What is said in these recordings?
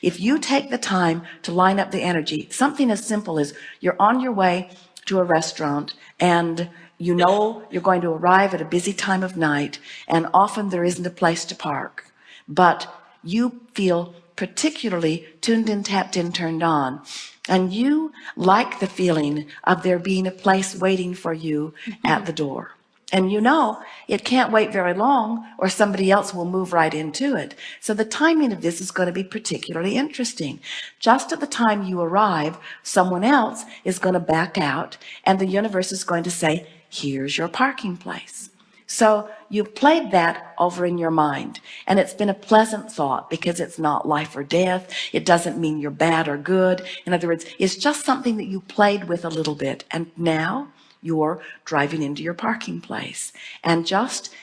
If you take the time to line up the energy, something as simple as you're on your way to a restaurant and you know you're going to arrive at a busy time of night, and often there isn't a place to park, but you feel particularly tuned in, tapped in, turned on, and you like the feeling of there being a place waiting for you at the door. And you know it can't wait very long or somebody else will move right into it. So the timing of this is going to be particularly interesting. Just at the time you arrive, someone else is going to back out and the universe is going to say, here's your parking place. So you've played that over in your mind, and it's been a pleasant thought because it's not life or death. It doesn't mean you're bad or good. In other words, it's just something that you played with a little bit, and now you're driving into your parking place. And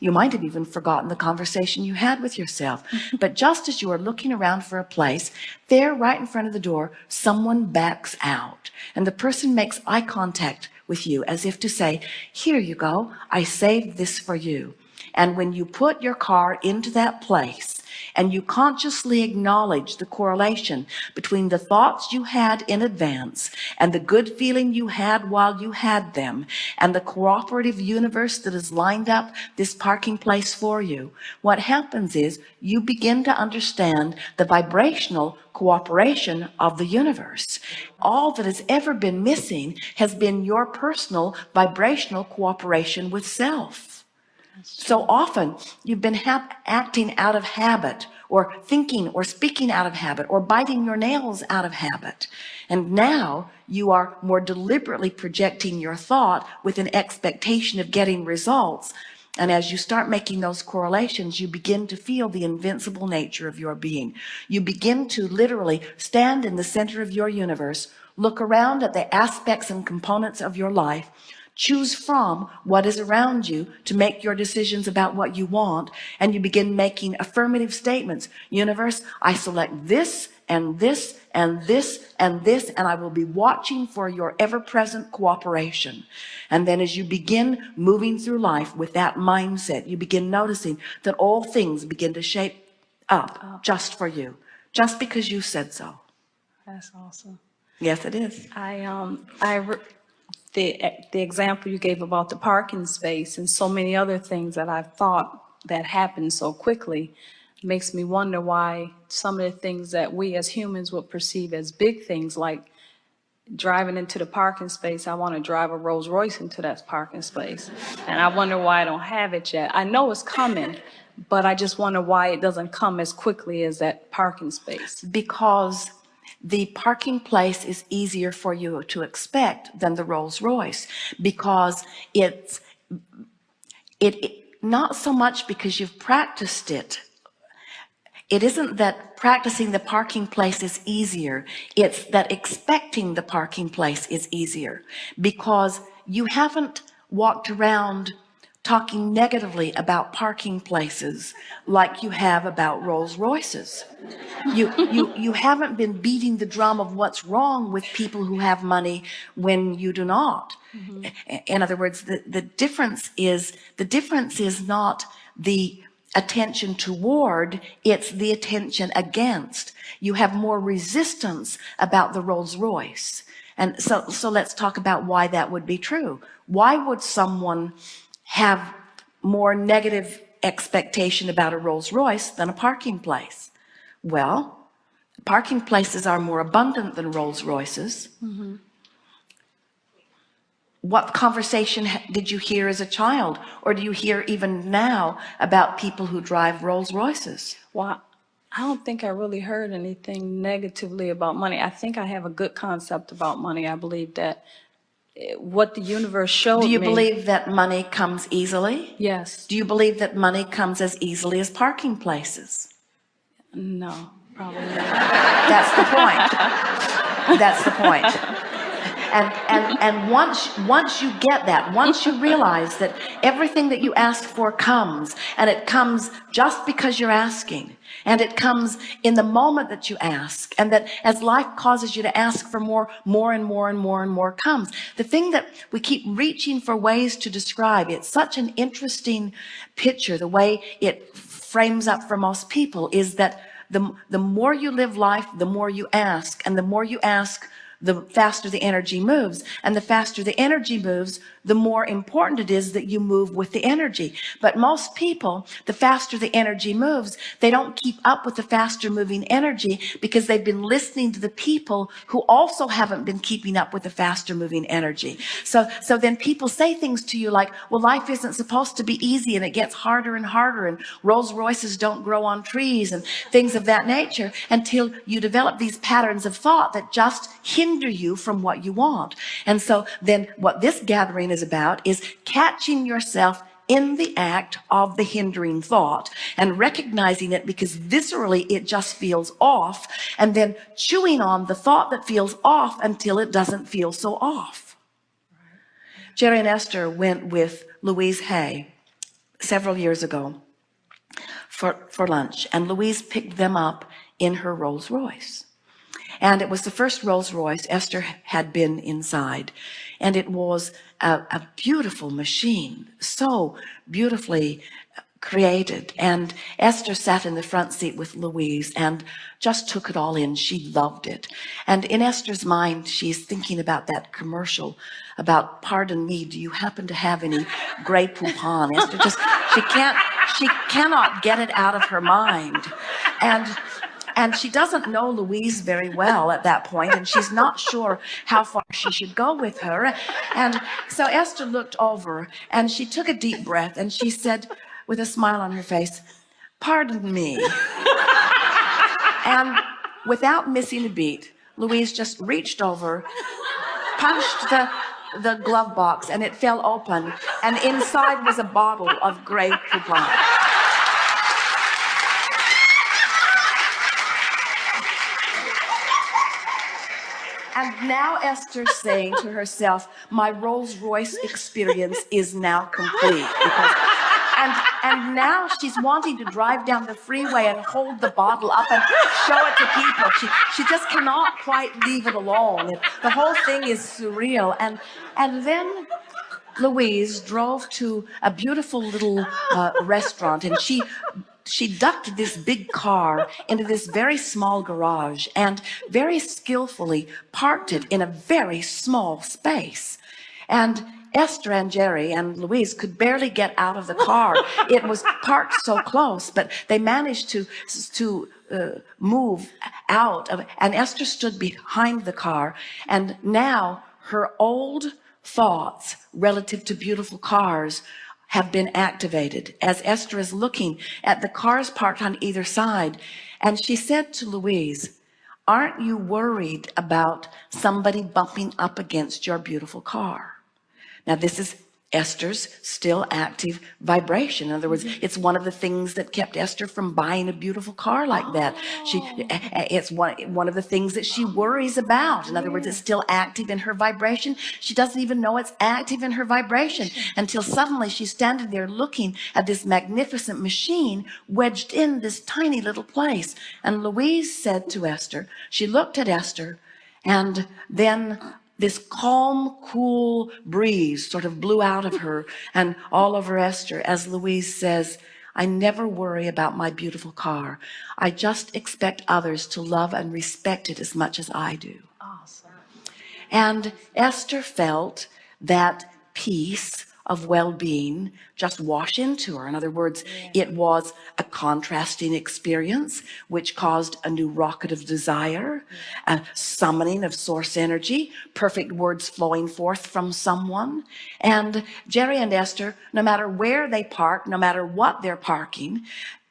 you might have even forgotten the conversation you had with yourself. But just as you are looking around for a place, there right in front of the door, someone backs out, and the person makes eye contact with you as if to say, here you go, I saved this for you. And when you put your car into that place and you consciously acknowledge the correlation between the thoughts you had in advance and the good feeling you had while you had them and the cooperative universe that has lined up this parking place for you, what happens is you begin to understand the vibrational cooperation of the universe. All that has ever been missing has been your personal vibrational cooperation with self. So often you've been acting out of habit, or thinking or speaking out of habit, or biting your nails out of habit. And now you are more deliberately projecting your thought with an expectation of getting results. And as you start making those correlations, you begin to feel the invincible nature of your being. You begin to literally stand in the center of your universe, look around at the aspects and components of your life, choose from what is around you to make your decisions about what you want, and you begin making affirmative statements. Universe, I select this and this and this and this, and I will be watching for your ever-present cooperation. And then as you begin moving through life with that mindset, you begin noticing that all things begin to shape up just for you, just because you said so. That's awesome. Yes, it is. The example you gave about the parking space and so many other things that I've thought that happened so quickly makes me wonder why some of the things that we as humans would perceive as big things, like driving into the parking space, I want to drive a Rolls Royce into that parking space, and I wonder why I don't have it yet. I know it's coming, but I just wonder why it doesn't come as quickly as that parking space. Because the parking place is easier for you to expect than the Rolls Royce, because it's not so much because you've practiced it. It isn't that practicing the parking place is easier. It's that expecting the parking place is easier, because you haven't walked around talking negatively about parking places like you have about Rolls Royces. You haven't been beating the drum of what's wrong with people who have money when you do not. Mm-hmm. In other words, the difference is not the attention toward, it's the attention against. You have more resistance about the Rolls Royce. And so let's talk about why that would be true. Why would someone have more negative expectation about a Rolls Royce than a parking place? Well, parking places are more abundant than Rolls Royces. Mm-hmm. What conversation did you hear as a child, or do you hear even now about people who drive Rolls Royces? Well, I don't think I really heard anything negatively about money. I think I have a good concept about money. I believe that what the universe showed me. Do you believe that money comes easily? Yes. Do you believe that money comes as easily as parking places? No, probably not. That's the point. That's the point. And once you get that, once you realize that everything that you ask for comes, and it comes just because you're asking, and it comes in the moment that you ask, and that as life causes you to ask for more and more comes. The thing that we keep reaching for ways to describe, it's such an interesting picture, the way it frames up for most people, is that the more you live life, the more you ask, and the more you ask, the faster the energy moves, and the faster the energy moves, the more important it is that you move with the energy. But most people, the faster the energy moves, they don't keep up with the faster moving energy because they've been listening to the people who also haven't been keeping up with the faster moving energy. So then people say things to you like, well, life isn't supposed to be easy and it gets harder and harder, and Rolls Royces don't grow on trees, and things of that nature, until you develop these patterns of thought that just hinder you from what you want. And so then what this gathering is about is catching yourself in the act of the hindering thought and recognizing it, because viscerally it just feels off, and then chewing on the thought that feels off until it doesn't feel so off. Jerry and Esther went with Louise Hay several years ago for lunch, and Louise picked them up in her Rolls Royce. And it was the first Rolls Royce Esther had been inside. And it was a beautiful machine, so beautifully created. And Esther sat in the front seat with Louise and just took it all in. She loved it. And in Esther's mind, she's thinking about that commercial about, pardon me, do you happen to have any Grey Poupon? Esther just, she cannot get it out of her mind. And she doesn't know Louise very well at that point, and she's not sure how far she should go with her. And so Esther looked over, and she took a deep breath, and she said, with a smile on her face, pardon me. And without missing a beat, Louise just reached over, punched the glove box, and it fell open, and inside was a bottle of Grey Poupon. And now Esther's saying to herself, my Rolls Royce experience is now complete. And now she's wanting to drive down the freeway and hold the bottle up and show it to people. She just cannot quite leave it alone. The whole thing is surreal. And then Louise drove to a beautiful little restaurant, and she ducked this big car into this very small garage and very skillfully parked it in a very small space. And Esther and Jerry and Louise could barely get out of the car. It was parked so close, but they managed to move out of, and Esther stood behind the car, and now her old thoughts relative to beautiful cars have been activated as Esther is looking at the cars parked on either side. And she said to Louise, aren't you worried about somebody bumping up against your beautiful car? Now, this is Esther's still active vibration. In other words, it's one of the things that kept Esther from buying a beautiful car like that. It's one of the things that she worries about. In other words, it's still active in her vibration. She doesn't even know it's active in her vibration until suddenly she's standing there looking at this magnificent machine wedged in this tiny little place. And Louise said to Esther, she looked at Esther, and then this calm, cool breeze sort of blew out of her and all over Esther as Louise says, I never worry about my beautiful car. I just expect others to love and respect it as much as I do. Awesome. And Esther felt that peace of well-being just wash into her. In other words, it was a contrasting experience which caused a new rocket of desire, a summoning of source energy, perfect words flowing forth from someone. And Jerry and Esther, no matter where they park, no matter what they're parking,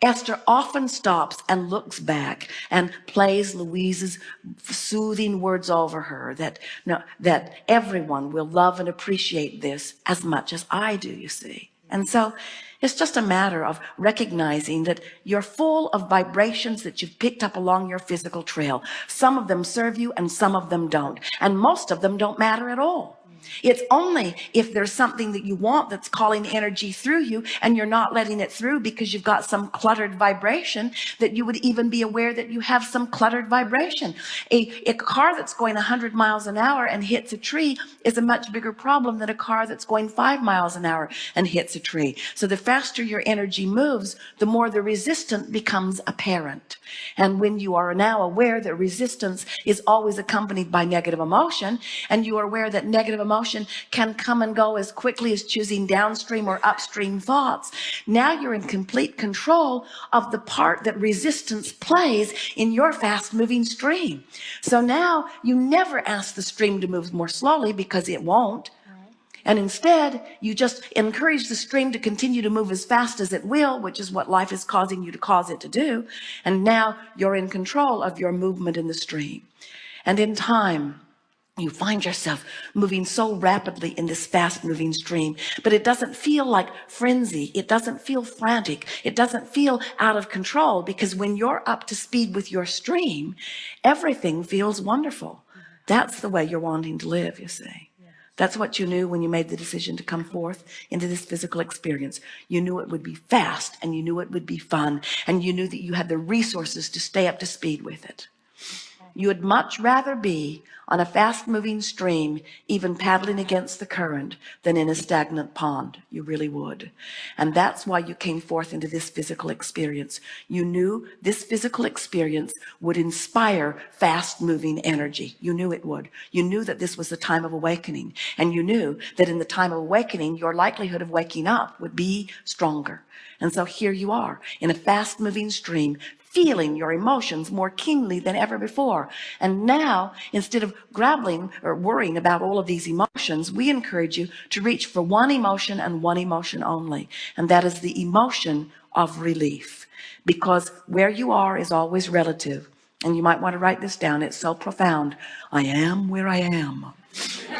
Esther often stops and looks back and plays Louise's soothing words over her that everyone will love and appreciate this as much as I do, you see. And so it's just a matter of recognizing that you're full of vibrations that you've picked up along your physical trail. Some of them serve you and some of them don't. And most of them don't matter at all. It's only if there's something that you want that's calling energy through you and you're not letting it through because you've got some vibration that you would even be aware that you have some cluttered vibration. A car that's going 100 miles an hour and hits a tree is a much bigger problem than a car that's going 5 miles an hour and hits a tree. So the faster your energy moves, the more the resistance becomes apparent. And when you are now aware that resistance is always accompanied by negative emotion, and you are aware that negative emotion can come and go as quickly as choosing downstream or upstream thoughts, now you're in complete control of the part that resistance plays in your fast moving stream. So now you never ask the stream to move more slowly, because it won't. And instead, you just encourage the stream to continue to move as fast as it will, which is what life is causing you to cause it to do. And now you're in control of your movement in the stream. And in time, you find yourself moving so rapidly in this fast moving stream, but it doesn't feel like frenzy. It doesn't feel frantic. It doesn't feel out of control, because when you're up to speed with your stream, everything feels wonderful. That's the way you're wanting to live, you see. That's what you knew when you made the decision to come forth into this physical experience. You knew it would be fast, and you knew it would be fun, and you knew that you had the resources to stay up to speed with it. You would much rather be on a fast moving stream, even paddling against the current, than in a stagnant pond. You really would. And that's why you came forth into this physical experience. You knew this physical experience would inspire fast moving energy. You knew it would. You knew that this was the time of awakening, and you knew that in the time of awakening, your likelihood of waking up would be stronger. And so here you are in a fast moving stream, feeling your emotions more keenly than ever before. And now, instead of grappling or worrying about all of these emotions, we encourage you to reach for one emotion and one emotion only. And that is the emotion of relief. Because where you are is always relative. And you might want to write this down. It's so profound. I am where I am.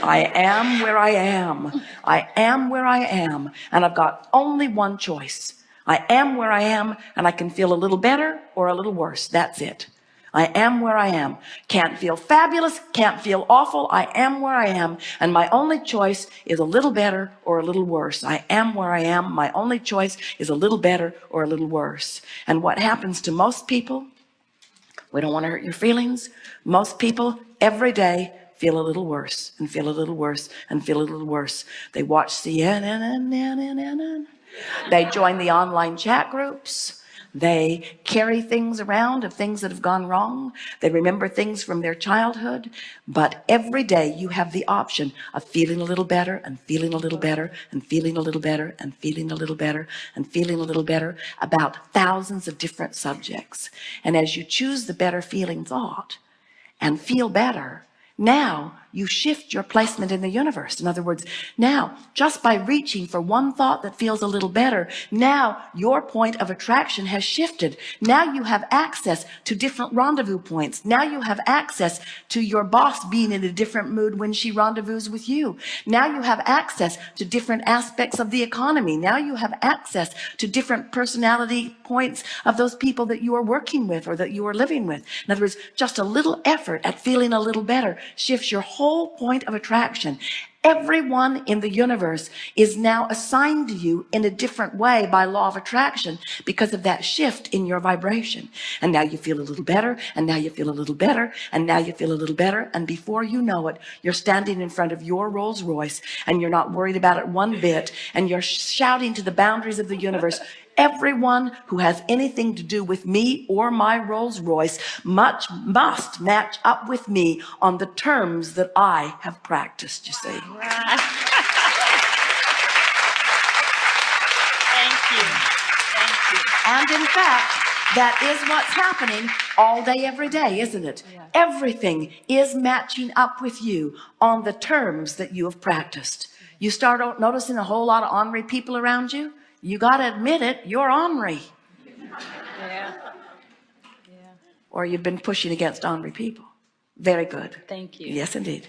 I am where I am. I am where I am. And I've got only one choice. I am where I am, and I can feel a little better or a little worse. That's it. I am where I am. Can't feel fabulous, can't feel awful. I am where I am, and my only choice is a little better or a little worse. I am where I am. My only choice is a little better or a little worse. And what happens to most people, we don't want to hurt your feelings. Most people every day feel a little worse and feel a little worse and feel a little worse. They watch CNN. They join the online chat groups. They carry things around of things that have gone wrong. They remember things from their childhood. But every day you have the option of feeling a little better and feeling a little better and feeling a little better and feeling a little better and feeling a little better about thousands of different subjects. And as you choose the better feeling thought and feel better, now you shift your placement in the universe. In other words, now just by reaching for one thought that feels a little better, now your point of attraction has shifted. Now you have access to different rendezvous points. Now you have access to your boss being in a different mood when she rendezvous with you. Now you have access to different aspects of the economy. Now you have access to different personality points of those people that you are working with or that you are living with. In other words, just a little effort at feeling a little better shifts your whole point of attraction. Everyone in the universe is now assigned to you in a different way by law of attraction because of that shift in your vibration. And now you feel a little better, and now you feel a little better, and now you feel a little better. And before you know it, you're standing in front of your Rolls Royce, and you're not worried about it one bit, and you're shouting to the boundaries of the universe, everyone who has anything to do with me or my Rolls Royce must match up with me on the terms that I have practiced, you see. Thank you. Thank you. And in fact, that is what's happening all day, every day, isn't it? Yeah. Everything is matching up with you on the terms that you have practiced. You start noticing a whole lot of ornery people around you. You got to admit it, you're ornery. Yeah. Or you've been pushing against ornery people. Very good. Thank you. Yes, indeed.